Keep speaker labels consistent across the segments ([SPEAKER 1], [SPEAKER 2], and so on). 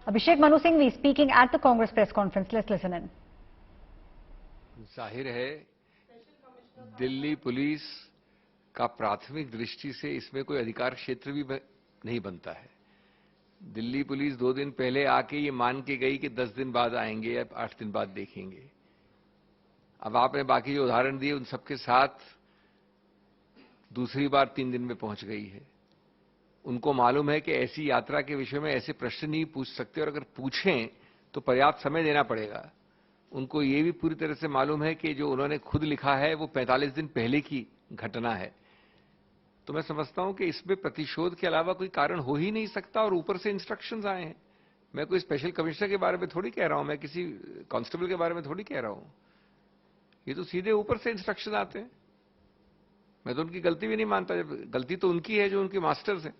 [SPEAKER 1] Abhishek Manu Singhvi speaking at the Congress press conference. Let's listen in.
[SPEAKER 2] जाहिर है Delhi police का प्राथमिक दृष्टि से इसमें कोई अधिकार क्षेत्र भी नहीं बनता है। दिल्ली पुलिस 2 दिन पहले आके ये मान के गई कि 10 दिन बाद आएंगे या 8 दिन बाद देखेंगे। अब आपने बाकी जो उदाहरण दिए उन सबके साथ दूसरी बार 3 दिन में पहुंच गई है। उनको मालूम है कि ऐसी यात्रा के विषय में ऐसे प्रश्न नहीं पूछ सकते और अगर पूछें तो पर्याप्त समय देना पड़ेगा। उनको ये भी पूरी तरह से मालूम है कि जो उन्होंने खुद लिखा है वो 45 दिन पहले की घटना है। तो मैं समझता हूं कि इसमें प्रतिशोध के अलावा कोई कारण हो ही नहीं सकता और ऊपर से इंस्ट्रक्शंस आए हैं। मैं कोई स्पेशल कमिश्नर के बारे में थोड़ी कह रहा हूं, मैं किसी कांस्टेबल के बारे में थोड़ी कह रहा हूं। ये तो सीधे ऊपर से इंस्ट्रक्शन आते हैं। मैं तो उनकी गलती भी नहीं मानता, जब गलती तो उनकी है जो उनके मास्टर्स हैं।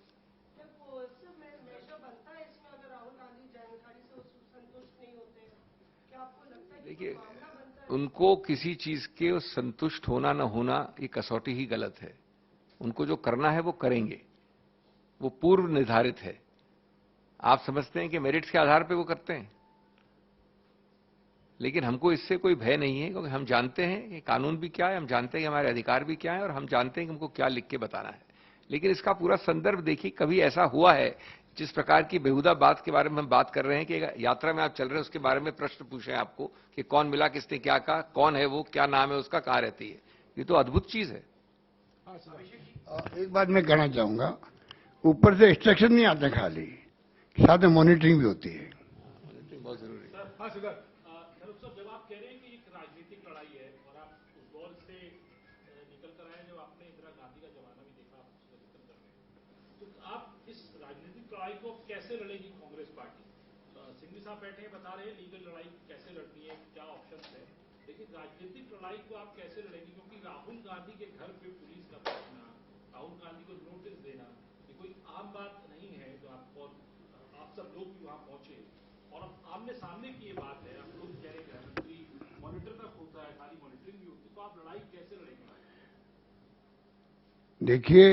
[SPEAKER 2] देखिए, उनको किसी चीज के संतुष्ट होना न होना ये कसौटी ही गलत है। उनको जो करना है वो करेंगे, वो पूर्व निर्धारित है। आप समझते हैं कि मेरिट्स के आधार पे वो करते हैं, लेकिन हमको इससे कोई भय नहीं है क्योंकि हम जानते हैं कि कानून भी क्या है, हम जानते हैं कि हमारे अधिकार भी क्या है और हम जानते हैं कि हमको क्या लिख के बताना है। लेकिन इसका पूरा संदर्भ देखिए, कभी ऐसा हुआ है जिस प्रकार की बेहुदा बात के बारे में हम बात कर रहे हैं कि यात्रा में आप चल रहे हैं उसके बारे में प्रश्न पूछे हैं आपको कि कौन मिला, किसने क्या कहा, कौन है वो, क्या नाम है उसका, कहाँ रहती है। ये तो अद्भुत चीज है।
[SPEAKER 3] एक बात मैं कहना चाहूंगा, ऊपर से इंस्ट्रक्शन नहीं आते खाली, साथ में मॉनिटरिंग भी होती है।
[SPEAKER 2] मॉनिटरिंग बहुत जरूरी है।
[SPEAKER 4] जब आप कह रहे हैं कि एक राजनीतिक लड़ाई है और आप उस दौर से निकल कर आए जब आपने इंदिरा गांधी का जमाना भी देखा, उसका जिक्र कर रहे हैं, तो आप इस राजनीतिक लड़ाई को कैसे लड़ेगी कांग्रेस पार्टी? सिंघवी साहब बैठे हैं, बता रहे हैं लीगल लड़ाई कैसे लड़नी है, क्या ऑप्शन है, लेकिन राजनीतिक लड़ाई को आप कैसे लड़ेंगे? क्योंकि राहुल गांधी के घर पे पुलिस का पहुंचना, राहुल गांधी को नोटिस देना, ये कोई आम बात नहीं है। जो आप सब लोग भी वहां पहुंचे और अब आमने सामने की ये बात है। आप लोग कह रहे हैं गृहमंत्री मॉनिटर तक होता है, खाली मॉनिटरिंग भी होती है, तो आप लड़ाई कैसे लड़ेंगे?
[SPEAKER 3] देखिए,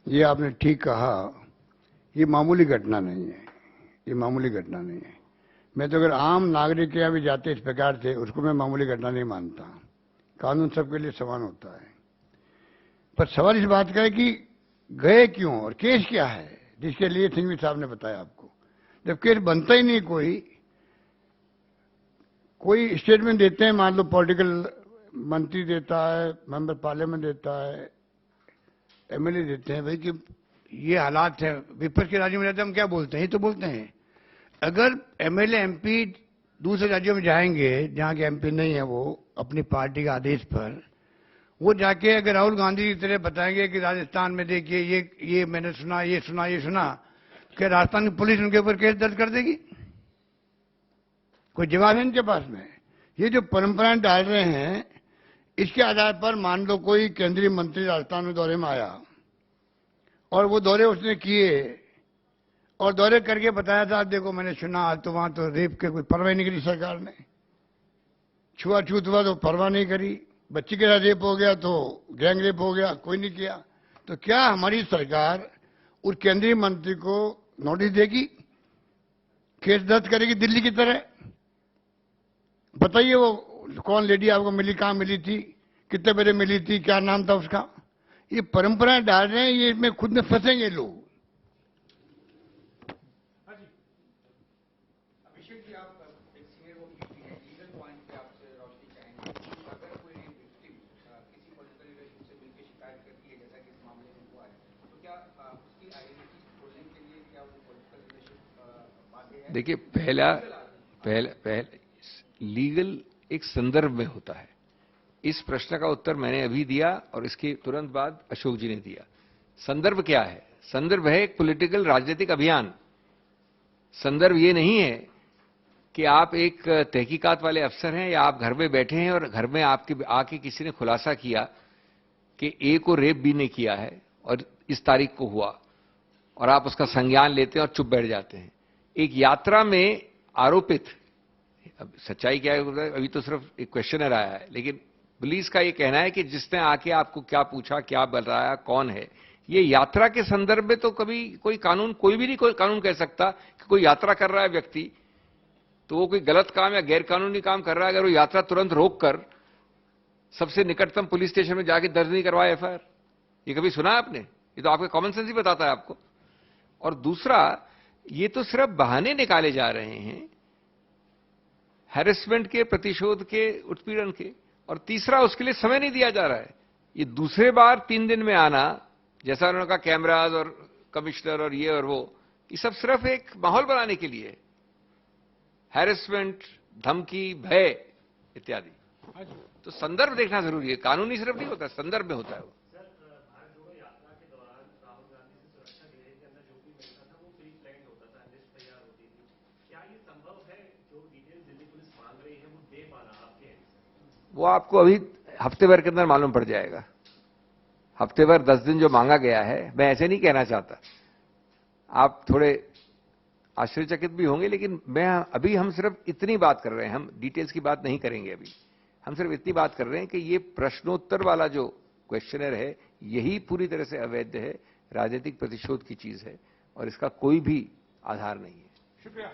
[SPEAKER 3] ये आपने ठीक कहा, ये मामूली घटना नहीं है, ये मामूली घटना नहीं है। मैं तो अगर आम नागरिक यहाँ भी जाते इस प्रकार से, उसको मैं मामूली घटना नहीं मानता। कानून सबके लिए समान होता है। पर सवाल इस बात का है कि गए क्यों और केस क्या है, जिसके लिए सिंघवी साहब ने बताया आपको। जब केस बनता ही नहीं, कोई स्टेटमेंट देते हैं, मान लो पॉलिटिकल मंत्री देता है, मेंबर पार्लियामेंट देता है, एमएलए देते हैं, भाई कि ये हालात है। विपक्ष के राज्यों में रहते हम क्या बोलते हैं, ये तो बोलते हैं। अगर एमएलए एमपी दूसरे राज्यों में जाएंगे जहां के एमपी नहीं है, वो अपनी पार्टी के आदेश पर वो जाके अगर राहुल गांधी की तरह बताएंगे कि राजस्थान में देखिए ये मैंने सुना, ये सुना, ये सुना, क्या राजस्थान की पुलिस उनके ऊपर केस दर्ज कर देगी? कोई जवाब है इनके पास में? ये जो परंपराएं डाल रहे हैं, इसके आधार पर मान लो कोई केंद्रीय मंत्री राजस्थान में दौरे में आया और वो दौरे उसने किए और दौरे करके बताया था, देखो मैंने सुना आज तो वहां तो रेप के कोई परवाह नहीं करी सरकार ने, छुआछूत हुआ तो परवाह नहीं करी, बच्ची के साथ रेप हो गया तो गैंग रेप हो गया, कोई नहीं किया। तो क्या हमारी सरकार उस केंद्रीय मंत्री को नोटिस देगी, केस दर्ज करेगी दिल्ली की तरह? बताइए वो कौन लेडी आपको मिली, कहां मिली थी, कितने बजे मिली थी, क्या नाम था उसका? ये परंपराएं डाल रहे हैं, ये में खुद में फंसेंगे लोग।
[SPEAKER 5] अभिषेक जी, आप एक सीनियर वकील हैं, लीगल पॉइंट पे आपसे रोशनी चाहेंगे कि अगर कोई विक्टिम किसी पॉलिटिकल रिलेशन से मिलकर शिकायत करती है, जैसा कि इस मामले में हुआ है, तो क्या उसकी आइडेंटिटी खोलने के लिए क्या वो पॉलिटिकल रिलेशन बाध्य है?
[SPEAKER 2] देखिए, पहला लीगल एक संदर्भ में होता है। इस प्रश्न का उत्तर मैंने अभी दिया और इसके तुरंत बाद अशोक जी ने दिया। संदर्भ क्या है? संदर्भ है एक पॉलिटिकल राजनीतिक अभियान। संदर्भ ये नहीं है कि आप एक तहकीकात वाले अफसर हैं या आप घर में बैठे हैं और घर में आपके आके किसी ने खुलासा किया कि ए को रेप बी ने किया है और इस तारीख को हुआ और आप उसका संज्ञान लेते हैं और चुप बैठ जाते हैं। एक यात्रा में आरोपित, अब सच्चाई क्या है अभी तो सिर्फ एक क्वेश्चनर आया है, लेकिन पुलिस का ये कहना है कि जिसने आके आपको क्या पूछा, क्या बताया, कौन है, ये यात्रा के संदर्भ में तो कभी कोई कानून, कोई भी नहीं कोई कानून कह सकता कि कोई यात्रा कर रहा है व्यक्ति तो वो कोई गलत काम या गैर कानूनी काम कर रहा है, अगर वो यात्रा तुरंत रोककर सबसे निकटतम पुलिस स्टेशन में जाके दर्ज नहीं करवाए एफआईआर। ये कभी सुना है आपने? ये तो आपका कॉमन सेंस ही बताता है आपको। और दूसरा, ये तो सिर्फ बहाने निकाले जा रहे हैं हैरेसमेंट के, प्रतिशोध के, उत्पीड़न के। और तीसरा, उसके लिए समय नहीं दिया जा रहा है। ये दूसरे बार 3 दिन में आना, जैसा उन्होंने कहा कैमराज और कमिश्नर और ये और वो, ये सब सिर्फ एक माहौल बनाने के लिए, हैरेसमेंट, धमकी, भय इत्यादि। तो संदर्भ देखना जरूरी है, कानूनी सिर्फ नहीं होता, संदर्भ में होता है वो।
[SPEAKER 4] भारत जोड़ो यात्रा के दौरान राहुल गांधी से सुरक्षा गृह के अंदर जो भी मिलता था वो प्री प्लान्ड होता था, लिस्ट तैयार होती थी। क्या ये संभव है जो डिटेल दिल्ली पुलिस मांग रही है वो दे पाना आपके एंड से?
[SPEAKER 2] वो आपको अभी हफ्ते भर के अंदर मालूम पड़ जाएगा। हफ्ते भर 10 दिन जो मांगा गया है, मैं ऐसे नहीं कहना चाहता, आप थोड़े आश्चर्यचकित भी होंगे, लेकिन अभी हम सिर्फ इतनी बात कर रहे हैं, हम डिटेल्स की बात नहीं करेंगे अभी। हम सिर्फ इतनी बात कर रहे हैं कि ये प्रश्नोत्तर वाला जो क्वेश्चनर है, यही पूरी तरह से अवैध है, राजनीतिक प्रतिशोध की चीज है और इसका कोई भी आधार नहीं है।
[SPEAKER 3] शुक्रिया।